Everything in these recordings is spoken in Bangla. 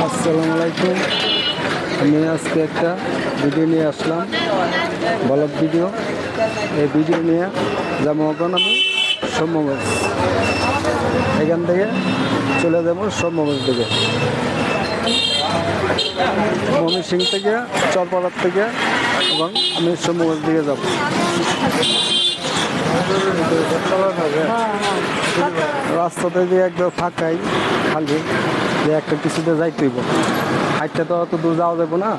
আসসালামু আলাইকুম। আমি আজকে একটা ভিডিও নিয়ে আসলাম, ব্লগ ভিডিও। এই ভিডিও নিয়ে যাবো এখন আমি সৌম্যগঞ্জ। এখান থেকে চলে যাবো সৌম্যগঞ্জ দিকে, ময়মনসিংহ থেকে, চরপাড়ার থেকে এবং আমি সৌম্যগঞ্জ দিকে যাব। রাস্তাতে দিয়ে একদম ফাঁকাই, খালি যে একটা কিছুতে যাইতে হইব। হাইটটা তো অত দূর যাওয়া যাবো না,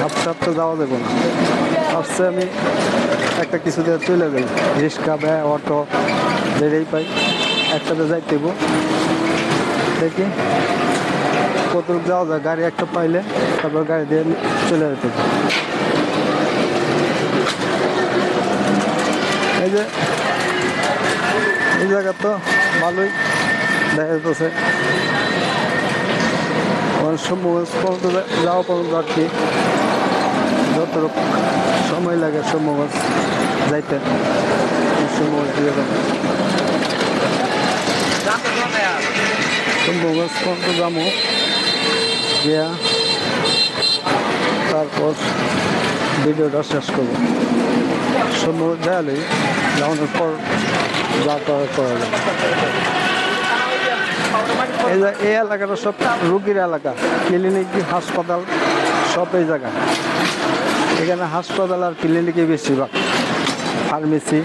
হাঁটতে যাওয়া যাবো না। আসছে আমি একটা কিছুতে চলে যাই, রিক্সা বা অটো যেটাই পাই একটাতে যাইতে হইব। দেখি কত যাওয়া যায়, গাড়ি একটা পাইলে তারপর গাড়ি দিয়ে চলে যেতে হবে। এই যে এই জায়গা তো ভালোই দেখা যেতেছে। সৌম্যগঞ্জ পর্যন্ত যাওয়া পর্যন্ত আর কি যতটুকু সময় লাগে সৌম্যগঞ্জ যাইতে, সৌম্যগঞ্জ দিয়ে যাবো। সৌম্যগঞ্জ পর্যন্ত যাবো গিয়া তারপর ভিডিওটা শেষ করবো। সৌম্যগঞ্জ যাওয়ালেই যাওয়ানোর পর যা করা যাবে। এই এলাকাটা সব রুগীর এলাকা, ক্লিনিক হাসপাতাল সব এই জায়গা। এখানে হাসপাতাল আর ক্লিনিকই বেশিরভাগ, ফার্মেসি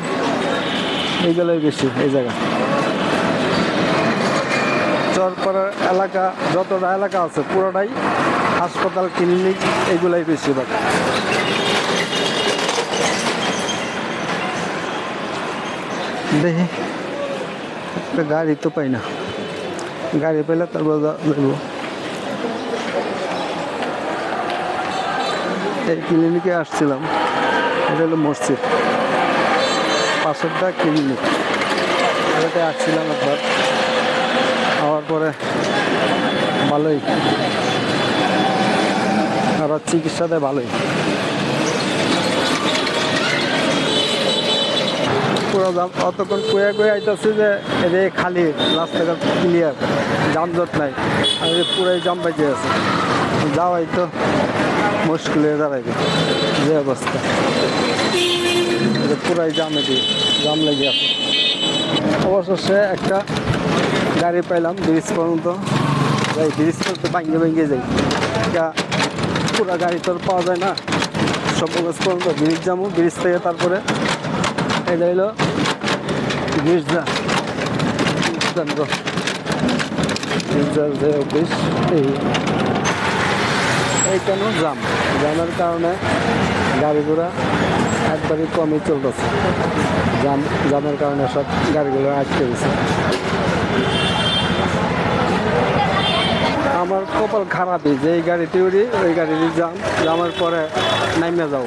এইগুলোই বেশি এই জায়গা। চরপাড়ার এলাকা যতটা এলাকা আছে পুরোটাই হাসপাতাল ক্লিনিক এইগুলাই বেশিরভাগ। দেখি একটা গাড়ি তো পাই না, গাড়ি পেলে তারপর যাবো। এই ক্লিনিকে আসছিলাম, এটা হলো মসজিদ পাশেরটা ক্লিনিক। এটাতে আসছিলাম একবার, হওয়ার পরে ভালোই, আর চিকিৎসাতে ভালোই। পুরো অতক্ষণ কুয়ে আইতেছে যে এটা খালি, রাস্তাঘাট ক্লিয়ার, যানজট নাই। আর পুরাই জাম বাজে আছে, যাওয়াই তো মুশকিল হয়ে দাঁড়াইবে যে অবস্থা। পুরাই জামে দিয়ে জাম লেগে আছে। অবশেষে একটা গাড়ি পাইলাম, ব্রিজ পর্যন্ত যাই, ব্রিজ পর্যন্ত ভেঙে যাই। পুরা গাড়ি তো পাওয়া যায় না, সৌম্যগঞ্জ পর্যন্ত ব্রিজ যাবো, ব্রিজ থেকে তারপরে এটা হলো গির্জা যে অফিস। এই কেন জামের কারণে গাড়ি ঘোড়া একবারই কমই চলতেছে। জামের কারণে সব গাড়িগুলো আটকে গেছে। আমার কপাল খারাপই যে এই গাড়িতে উড়ি, ওই গাড়ির জামের পরে নামিয়ে যাও,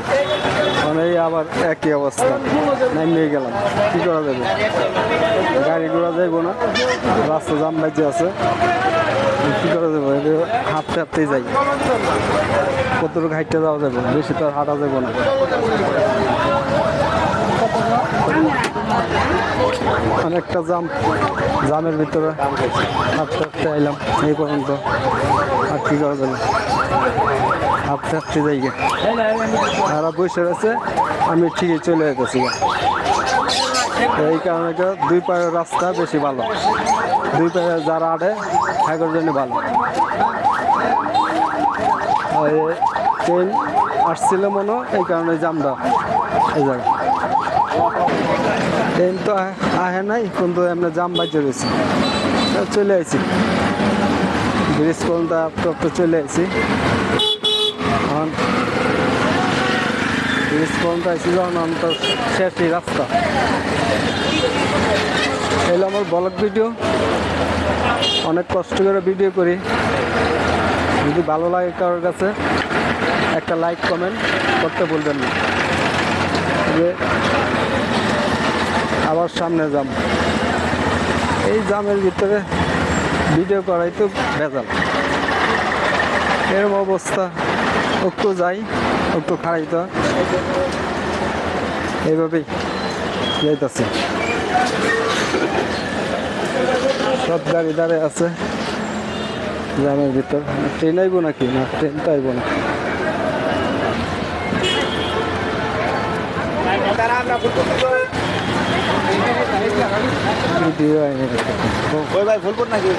মানে এই আবার একই অবস্থা, নামিয়ে গেলাম। কী করা যাবে, গাড়ি ঘোড়া যাইব না, রাস্তা জাম বাজে আছে, কী করা যাবে? হাঁটতেই যাই, কতটুকু হাইটে যাওয়া যাবে, বেশি তো আর হাঁটা যাবে না। অনেকটা জামের ভিতরে হাঁটতে আইলাম এই পর্যন্ত, আর কি করা যাবে, হাঁটতে যাই গে। আর বসে রয়েছে, আমি ঠিকই চলে যেতেছি। এই কারণে দুই পায়ের রাস্তা বেশি ভালো, দুই পায়ে যারা আড়ে থাকার জন্য ভালো। ট্রেন আসছিল মনে, এই কারণে জামটা এই জায়গায়। ট্রেন তো আহে নাই, কিন্তু এমনি জাম বাজে রয়েছে। চলে আসি ব্রিজ পর্যন্ত, তো চলে আসি। এখন ব্রিজ পর্যন্ত আসি যখন তো শেষই রাস্তা। এলো আমার ব্লগ ভিডিও, অনেক কষ্ট করে ভিডিও করি। যদি ভালো লাগে কারোর কাছে, একটা লাইক কমেন্ট করতে বলবেন না। যে আবার সামনে যাম, এই জামের ভিতরে ভিডিও করাই তো ভেজাল। এরকম অবস্থা, একটু যাই একটু খারাই, তো এইভাবেই যাইতেছে। সব গাড়ি দাঁড়িয়ে আছে, জ্যামের ভিতর ট্রেন আইব নাকি? না ট্রেন তো আইব না। ভিডিও আইনি ভাই ফুল নাকি